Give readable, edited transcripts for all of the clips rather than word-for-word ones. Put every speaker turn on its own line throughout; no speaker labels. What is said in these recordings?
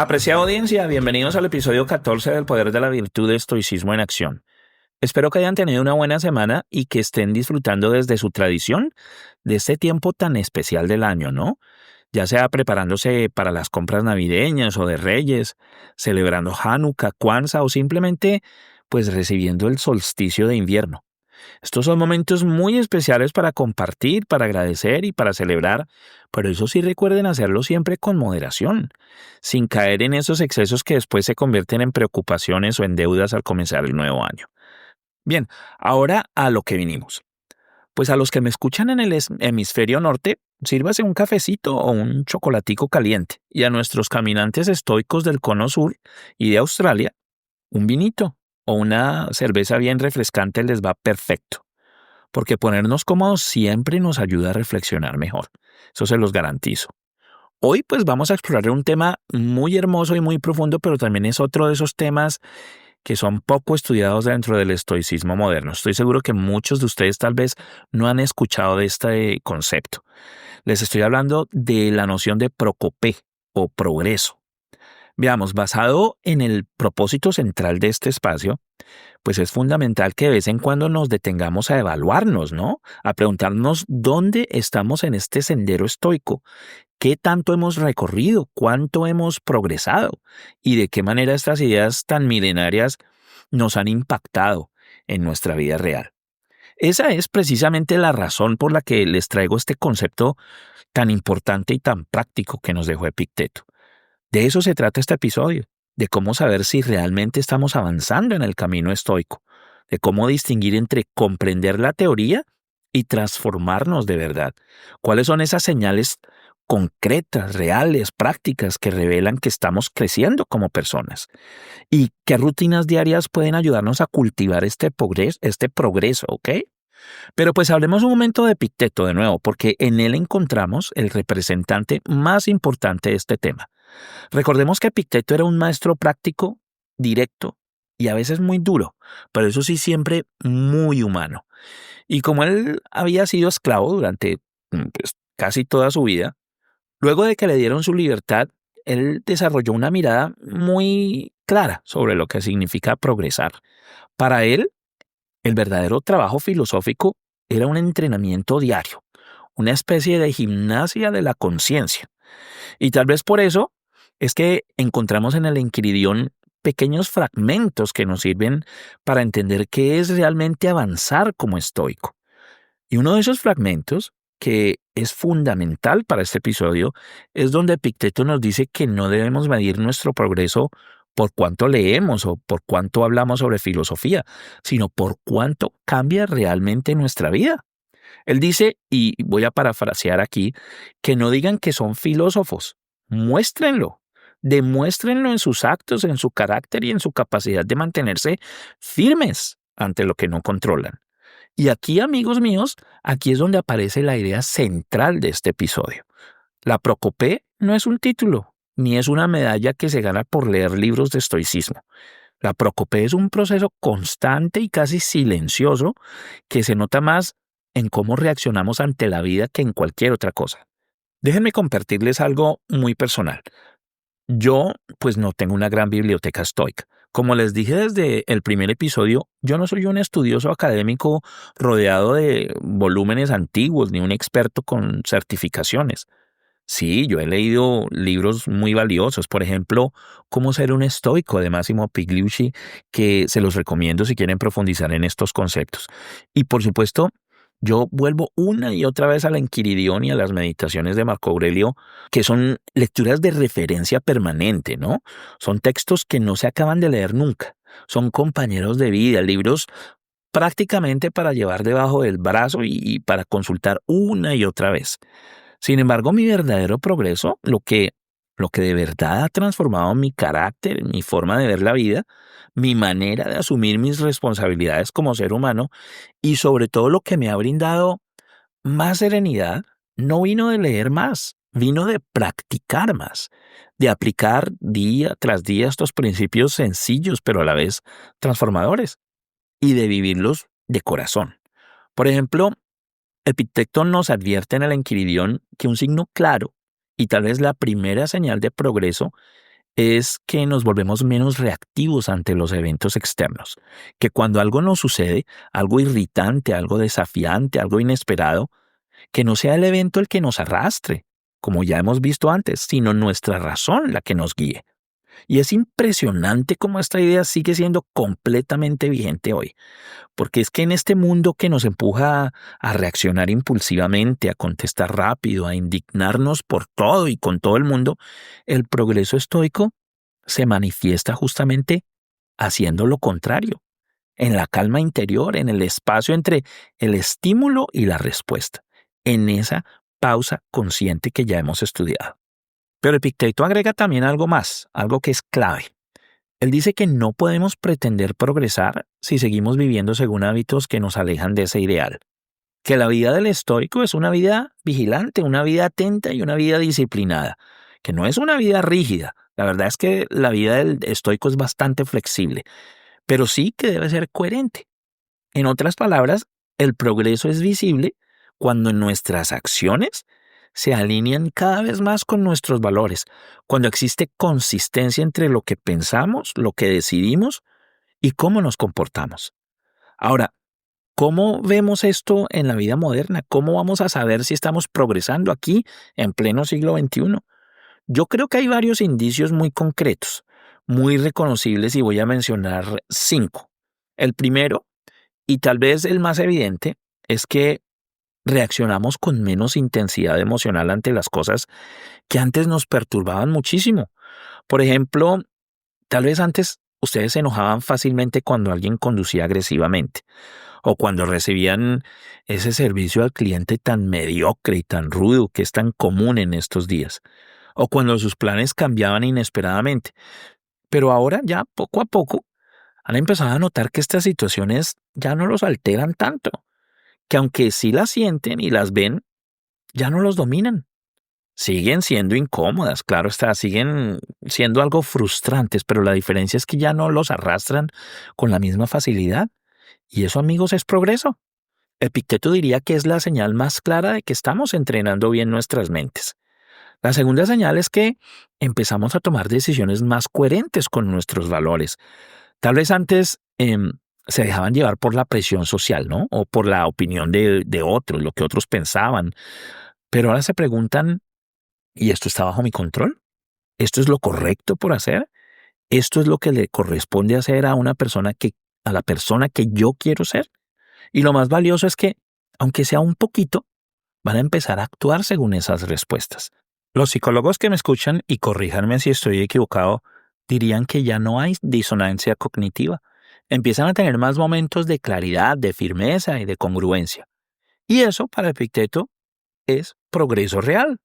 Apreciada audiencia, bienvenidos al episodio 14 del Poder de la Virtud de Estoicismo en Acción. Espero que hayan tenido una buena semana y que estén disfrutando desde su tradición de este tiempo tan especial del año, ¿no? Ya sea preparándose para las compras navideñas o de Reyes, celebrando Hanukkah, Kwanzaa o simplemente pues recibiendo el solsticio de invierno. Estos son momentos muy especiales para compartir, para agradecer y para celebrar, pero eso sí recuerden hacerlo siempre con moderación, sin caer en esos excesos que después se convierten en preocupaciones o en deudas al comenzar el nuevo año. Bien, ahora a lo que vinimos. Pues a los que me escuchan en el hemisferio norte, sírvase un cafecito o un chocolatico caliente, y a nuestros caminantes estoicos del cono sur y de Australia, un vinito o una cerveza bien refrescante les va perfecto, porque ponernos cómodos siempre nos ayuda a reflexionar mejor. Eso se los garantizo. Hoy pues vamos a explorar un tema muy hermoso y muy profundo, pero también es otro de esos temas que son poco estudiados dentro del estoicismo moderno. Estoy seguro que muchos de ustedes tal vez no han escuchado de este concepto. Les estoy hablando de la noción de procopé o progreso. Veamos, basado en el propósito central de este espacio, pues es fundamental que de vez en cuando nos detengamos a evaluarnos, ¿no? A preguntarnos dónde estamos en este sendero estoico, qué tanto hemos recorrido, cuánto hemos progresado y de qué manera estas ideas tan milenarias nos han impactado en nuestra vida real. Esa es precisamente la razón por la que les traigo este concepto tan importante y tan práctico que nos dejó Epicteto. De eso se trata este episodio, de cómo saber si realmente estamos avanzando en el camino estoico, de cómo distinguir entre comprender la teoría y transformarnos de verdad. ¿Cuáles son esas señales concretas, reales, prácticas que revelan que estamos creciendo como personas? ¿Y qué rutinas diarias pueden ayudarnos a cultivar este progreso, ¿ok? Pero pues hablemos un momento de Epicteto de nuevo, porque en él encontramos el representante más importante de este tema. Recordemos que Epicteto era un maestro práctico, directo y a veces muy duro, pero eso sí siempre muy humano. Y como él había sido esclavo durante pues, casi toda su vida, luego de que le dieron su libertad, él desarrolló una mirada muy clara sobre lo que significa progresar. Para él, el verdadero trabajo filosófico era un entrenamiento diario, una especie de gimnasia de la conciencia. Y tal vez por eso es que encontramos en el Enquiridión pequeños fragmentos que nos sirven para entender qué es realmente avanzar como estoico. Y uno de esos fragmentos, que es fundamental para este episodio, es donde Epicteto nos dice que no debemos medir nuestro progreso por cuánto leemos o por cuánto hablamos sobre filosofía, sino por cuánto cambia realmente nuestra vida. Él dice, y voy a parafrasear aquí, que no digan que son filósofos, muéstrenlo, demuéstrenlo en sus actos, en su carácter y en su capacidad de mantenerse firmes ante lo que no controlan. Y aquí, amigos míos, aquí es donde aparece la idea central de este episodio. La Procopé no es un título, ni es una medalla que se gana por leer libros de estoicismo. La Procopé es un proceso constante y casi silencioso que se nota más en cómo reaccionamos ante la vida que en cualquier otra cosa. Déjenme compartirles algo muy personal. Yo, pues no tengo una gran biblioteca estoica. Como les dije desde el primer episodio, yo no soy un estudioso académico rodeado de volúmenes antiguos ni un experto con certificaciones. Sí, yo he leído libros muy valiosos, por ejemplo, Cómo ser un estoico de Massimo Pigliucci, que se los recomiendo si quieren profundizar en estos conceptos. Y por supuesto, yo vuelvo una y otra vez a la Enquiridión y a las meditaciones de Marco Aurelio, que son lecturas de referencia permanente, ¿no? Son textos que no se acaban de leer nunca. Son compañeros de vida, libros prácticamente para llevar debajo del brazo y para consultar una y otra vez. Sin embargo, mi verdadero progreso, lo que de verdad ha transformado mi carácter, mi forma de ver la vida, mi manera de asumir mis responsabilidades como ser humano y sobre todo lo que me ha brindado más serenidad, no vino de leer más, vino de practicar más, de aplicar día tras día estos principios sencillos pero a la vez transformadores y de vivirlos de corazón. Por ejemplo, Epicteto nos advierte en el Enquiridión que un signo claro y tal vez la primera señal de progreso es que nos volvemos menos reactivos ante los eventos externos, que cuando algo nos sucede, algo irritante, algo desafiante, algo inesperado, que no sea el evento el que nos arrastre, como ya hemos visto antes, sino nuestra razón la que nos guíe. Y es impresionante cómo esta idea sigue siendo completamente vigente hoy, porque es que en este mundo que nos empuja a reaccionar impulsivamente, a contestar rápido, a indignarnos por todo y con todo el mundo, el progreso estoico se manifiesta justamente haciendo lo contrario, en la calma interior, en el espacio entre el estímulo y la respuesta, en esa pausa consciente que ya hemos estudiado. Pero Epicteto agrega también algo más, algo que es clave. Él dice que no podemos pretender progresar si seguimos viviendo según hábitos que nos alejan de ese ideal. Que la vida del estoico es una vida vigilante, una vida atenta y una vida disciplinada, que no es una vida rígida. La verdad es que la vida del estoico es bastante flexible, pero sí que debe ser coherente. En otras palabras, el progreso es visible cuando nuestras acciones se alinean cada vez más con nuestros valores, cuando existe consistencia entre lo que pensamos, lo que decidimos y cómo nos comportamos. Ahora, ¿cómo vemos esto en la vida moderna? ¿Cómo vamos a saber si estamos progresando aquí en pleno siglo XXI? Yo creo que hay varios indicios muy concretos, muy reconocibles y voy a mencionar 5. El primero, y tal vez el más evidente, es que reaccionamos con menos intensidad emocional ante las cosas que antes nos perturbaban muchísimo. Por ejemplo, tal vez antes ustedes se enojaban fácilmente cuando alguien conducía agresivamente o cuando recibían ese servicio al cliente tan mediocre y tan rudo que es tan común en estos días, o cuando sus planes cambiaban inesperadamente. Pero ahora ya poco a poco han empezado a notar que estas situaciones ya no los alteran tanto, que aunque sí las sienten y las ven, ya no los dominan. Siguen siendo incómodas, claro está, siguen siendo algo frustrantes, pero la diferencia es que ya no los arrastran con la misma facilidad. Y eso, amigos, es progreso. Epicteto diría que es la señal más clara de que estamos entrenando bien nuestras mentes. La segunda señal es que empezamos a tomar decisiones más coherentes con nuestros valores. Tal vez antes se dejaban llevar por la presión social, ¿no? O por la opinión de otros, lo que otros pensaban. Pero ahora se preguntan, ¿y esto está bajo mi control? ¿Esto es lo correcto por hacer? ¿Esto es lo que le corresponde hacer a a la persona que yo quiero ser? Y lo más valioso es que, aunque sea un poquito, van a empezar a actuar según esas respuestas. Los psicólogos que me escuchan, y corríjanme si estoy equivocado, dirían que ya no hay disonancia cognitiva. Empiezan a tener más momentos de claridad, de firmeza y de congruencia. Y eso, para Epicteto, es progreso real.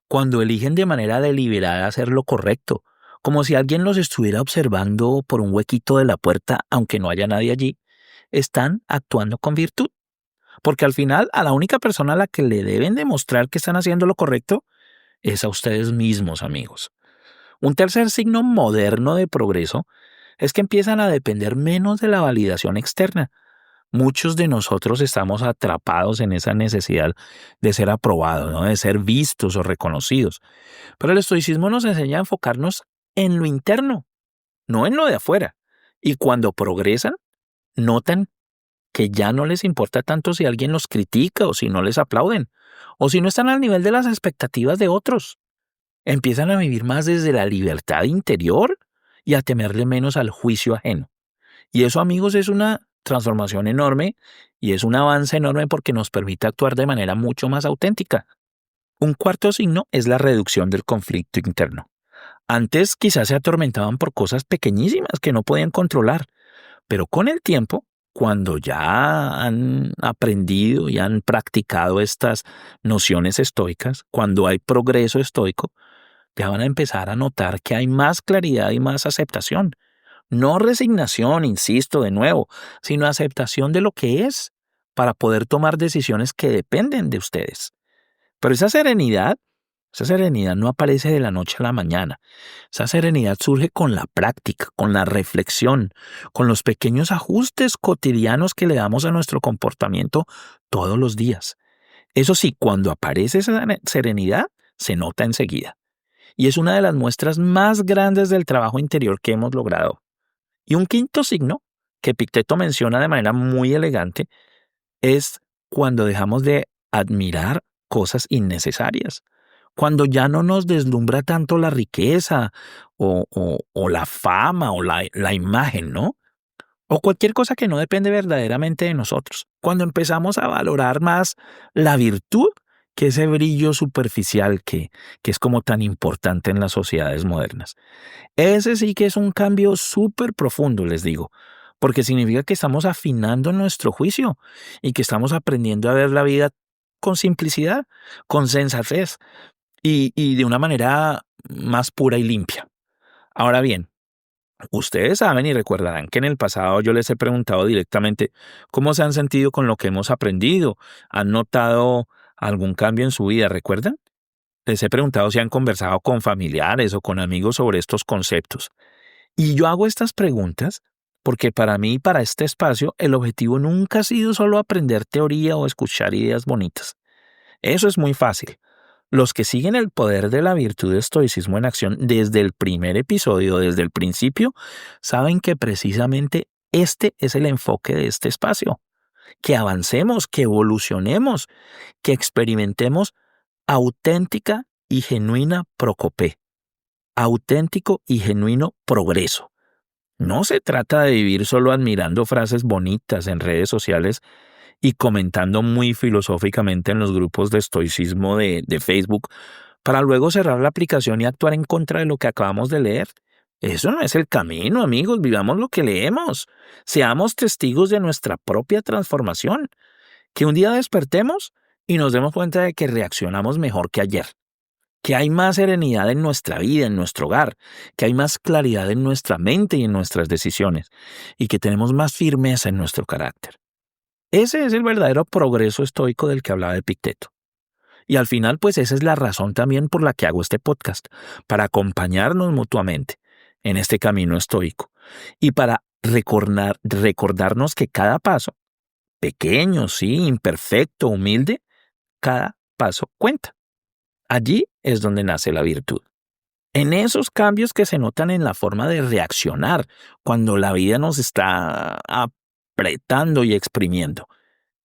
Cuando eligen de manera deliberada hacer lo correcto, como si alguien los estuviera observando por un huequito de la puerta aunque no haya nadie allí, están actuando con virtud. Porque al final, a la única persona a la que le deben demostrar que están haciendo lo correcto es a ustedes mismos, amigos. Un tercer signo moderno de progreso es que empiezan a depender menos de la validación externa. Muchos de nosotros estamos atrapados en esa necesidad de ser aprobados, ¿no? De ser vistos o reconocidos. Pero el estoicismo nos enseña a enfocarnos en lo interno, no en lo de afuera. Y cuando progresan, notan que ya no les importa tanto si alguien los critica o si no les aplauden, o si no están al nivel de las expectativas de otros. Empiezan a vivir más desde la libertad interior y a temerle menos al juicio ajeno. Y eso, amigos, es una transformación enorme y es un avance enorme porque nos permite actuar de manera mucho más auténtica. Un cuarto signo es la reducción del conflicto interno. Antes quizás se atormentaban por cosas pequeñísimas que no podían controlar, pero con el tiempo, cuando ya han aprendido y han practicado estas nociones estoicas, cuando hay progreso estoico, ya van a empezar a notar que hay más claridad y más aceptación. No resignación, insisto de nuevo, sino aceptación de lo que es para poder tomar decisiones que dependen de ustedes. Pero esa serenidad no aparece de la noche a la mañana. Esa serenidad surge con la práctica, con la reflexión, con los pequeños ajustes cotidianos que le damos a nuestro comportamiento todos los días. Eso sí, cuando aparece esa serenidad, se nota enseguida. y es una de las muestras más grandes del trabajo interior que hemos logrado. Y un quinto signo, que Epicteto menciona de manera muy elegante, es cuando dejamos de admirar cosas innecesarias, cuando ya no nos deslumbra tanto la riqueza o la fama o la imagen, ¿no? O cualquier cosa que no depende verdaderamente de nosotros. Cuando empezamos a valorar más la virtud que ese brillo superficial que es como tan importante en las sociedades modernas. Ese sí que es un cambio súper profundo, les digo, porque significa que estamos afinando nuestro juicio y que estamos aprendiendo a ver la vida con simplicidad, con sensatez y de una manera más pura y limpia. Ahora bien, ustedes saben y recordarán que en el pasado yo les he preguntado directamente cómo se han sentido con lo que hemos aprendido. ¿Han notado algún cambio en su vida? ¿Recuerdan? Les he preguntado si han conversado con familiares o con amigos sobre estos conceptos. Y yo hago estas preguntas porque para mí, para este espacio, el objetivo nunca ha sido solo aprender teoría o escuchar ideas bonitas. Eso es muy fácil. Los que siguen el poder de la virtud de estoicismo en acción desde el primer episodio, desde el principio, saben que precisamente este es el enfoque de este espacio. Que avancemos, que evolucionemos, que experimentemos auténtica y genuina procopé, auténtico y genuino progreso. No se trata de vivir solo admirando frases bonitas en redes sociales y comentando muy filosóficamente en los grupos de estoicismo de Facebook para luego cerrar la aplicación y actuar en contra de lo que acabamos de leer. Eso no es el camino, amigos. Vivamos lo que leemos. Seamos testigos de nuestra propia transformación. Que un día despertemos y nos demos cuenta de que reaccionamos mejor que ayer. Que hay más serenidad en nuestra vida, en nuestro hogar, que hay más claridad en nuestra mente y en nuestras decisiones, y que tenemos más firmeza en nuestro carácter. Ese es el verdadero progreso estoico del que hablaba Epicteto. Y al final, pues esa es la razón también por la que hago este podcast, para acompañarnos mutuamente en este camino estoico y para recordarnos que cada paso, pequeño, sí, imperfecto, humilde, cada paso cuenta. Allí es donde nace la virtud. En esos cambios que se notan en la forma de reaccionar cuando la vida nos está apretando y exprimiendo.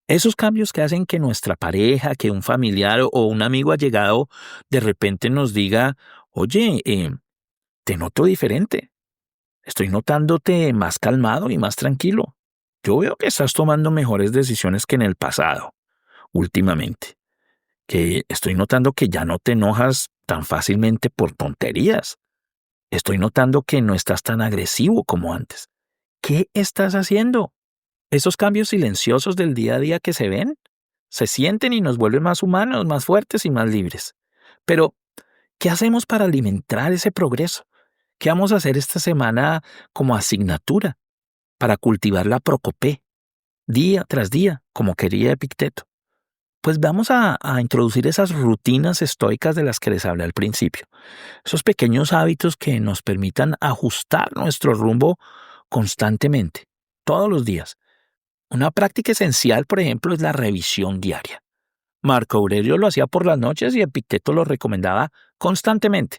Esos cambios que hacen que nuestra pareja, que un familiar o un amigo allegado de repente nos diga, oye, te noto diferente. Estoy notándote más calmado y más tranquilo. Yo veo que estás tomando mejores decisiones que en el pasado, últimamente. Que estoy notando que ya no te enojas tan fácilmente por tonterías. Estoy notando que no estás tan agresivo como antes. ¿Qué estás haciendo? Esos cambios silenciosos del día a día que se ven, se sienten y nos vuelven más humanos, más fuertes y más libres. Pero, ¿qué hacemos para alimentar ese progreso? ¿Qué vamos a hacer esta semana como asignatura para cultivar la procopé, día tras día, como quería Epicteto? Pues vamos a introducir esas rutinas estoicas de las que les hablé al principio. Esos pequeños hábitos que nos permitan ajustar nuestro rumbo constantemente, todos los días. Una práctica esencial, por ejemplo, es la revisión diaria. Marco Aurelio lo hacía por las noches y Epicteto lo recomendaba constantemente.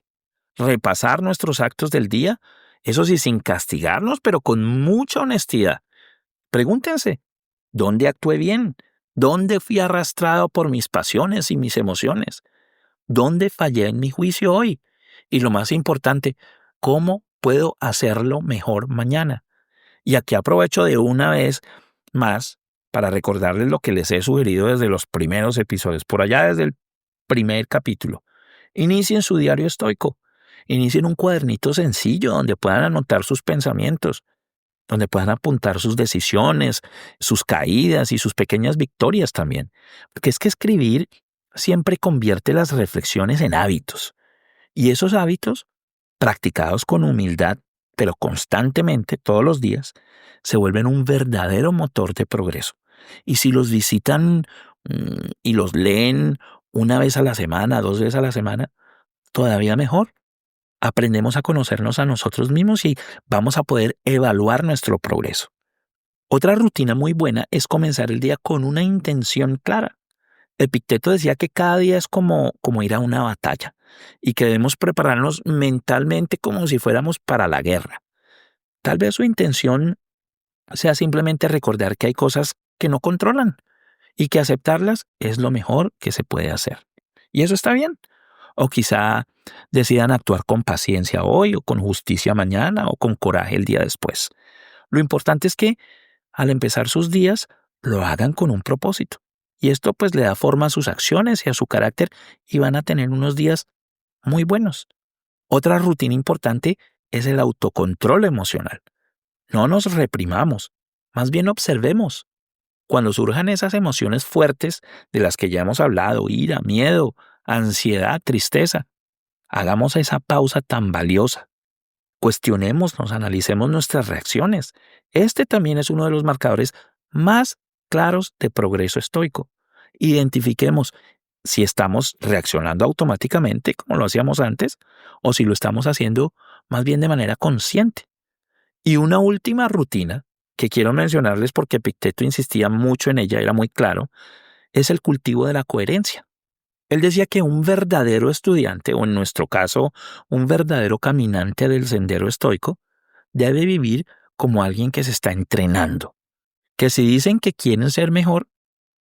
Repasar nuestros actos del día, eso sí, sin castigarnos, pero con mucha honestidad. Pregúntense, ¿dónde actué bien? ¿Dónde fui arrastrado por mis pasiones y mis emociones? ¿Dónde fallé en mi juicio hoy? Y lo más importante, ¿cómo puedo hacerlo mejor mañana? Y aquí aprovecho de una vez más para recordarles lo que les he sugerido desde los primeros episodios, por allá desde el primer capítulo. Inicien su diario estoico. Inicien un cuadernito sencillo donde puedan anotar sus pensamientos, donde puedan apuntar sus decisiones, sus caídas y sus pequeñas victorias también. Porque es que escribir siempre convierte las reflexiones en hábitos. Y esos hábitos, practicados con humildad, pero constantemente, todos los días, se vuelven un verdadero motor de progreso. Y si los visitan y los leen una vez a la semana, 2 veces a la semana, todavía mejor. Aprendemos a conocernos a nosotros mismos y vamos a poder evaluar nuestro progreso. Otra rutina muy buena es comenzar el día con una intención clara. Epicteto decía que cada día es como ir a una batalla. y que debemos prepararnos mentalmente como si fuéramos para la guerra. Tal vez su intención sea simplemente recordar que hay cosas que no controlan y que aceptarlas es lo mejor que se puede hacer. Y eso está bien. O quizá decidan actuar con paciencia hoy o con justicia mañana o con coraje el día después. Lo importante es que al empezar sus días lo hagan con un propósito. Y esto pues le da forma a sus acciones y a su carácter y van a tener unos días muy buenos. Otra rutina importante es el autocontrol emocional. No nos reprimamos, más bien observemos. Cuando surjan esas emociones fuertes de las que ya hemos hablado, ira, miedo, ansiedad, tristeza, hagamos esa pausa tan valiosa. Cuestionémonos, analicemos nuestras reacciones. Este también es uno de los marcadores más claros de progreso estoico. Identifiquemos si estamos reaccionando automáticamente, como lo hacíamos antes, o si lo estamos haciendo más bien de manera consciente. Y una última rutina que quiero mencionarles porque Epicteto insistía mucho en ella, era muy claro, es el cultivo de la coherencia. Él decía que un verdadero estudiante, o en nuestro caso, un verdadero caminante del sendero estoico, debe vivir como alguien que se está entrenando. Que si dicen que quieren ser mejor,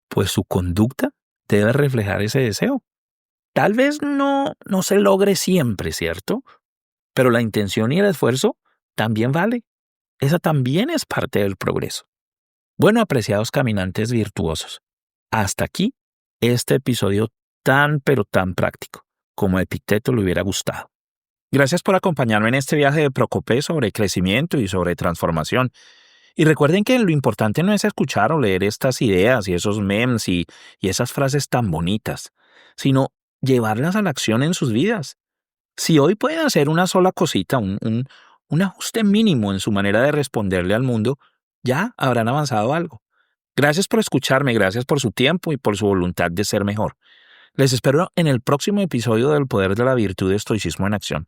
pues su conducta debe reflejar ese deseo. Tal vez no se logre siempre, ¿cierto? Pero la intención y el esfuerzo también vale. Esa también es parte del progreso. Bueno, apreciados caminantes virtuosos, hasta aquí este episodio tan pero tan práctico, como a Epicteto le hubiera gustado. Gracias por acompañarme en este viaje de Procopé sobre crecimiento y sobre transformación. Y recuerden que lo importante no es escuchar o leer estas ideas y esos memes y esas frases tan bonitas, sino llevarlas a la acción en sus vidas. Si hoy pueden hacer una sola cosita, un ajuste mínimo en su manera de responderle al mundo, ya habrán avanzado algo. Gracias por escucharme, gracias por su tiempo y por su voluntad de ser mejor. Les espero en el próximo episodio del Poder de la Virtud de Estoicismo en Acción.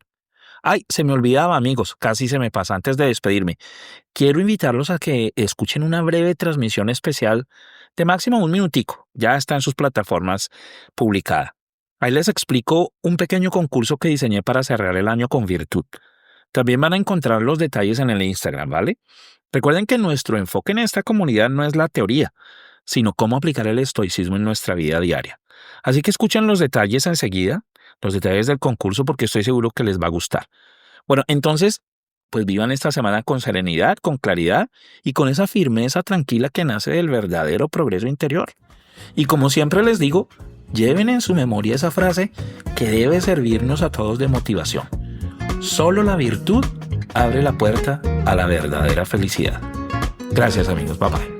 Ay, se me olvidaba, amigos, casi se me pasa antes de despedirme. Quiero invitarlos a que escuchen una breve transmisión especial de máximo 1 minutico. Ya está en sus plataformas publicada. Ahí les explico un pequeño concurso que diseñé para cerrar el año con virtud. También van a encontrar los detalles en el Instagram, ¿vale? Recuerden que nuestro enfoque en esta comunidad no es la teoría, sino cómo aplicar el estoicismo en nuestra vida diaria. Así que escuchen los detalles enseguida, los detalles del concurso, porque estoy seguro que les va a gustar. Bueno, entonces, pues vivan esta semana con serenidad, con claridad y con esa firmeza tranquila que nace del verdadero progreso interior. Y como siempre les digo, lleven en su memoria esa frase que debe servirnos a todos de motivación. Solo la virtud abre la puerta a la verdadera felicidad. Gracias, amigos. Bye bye.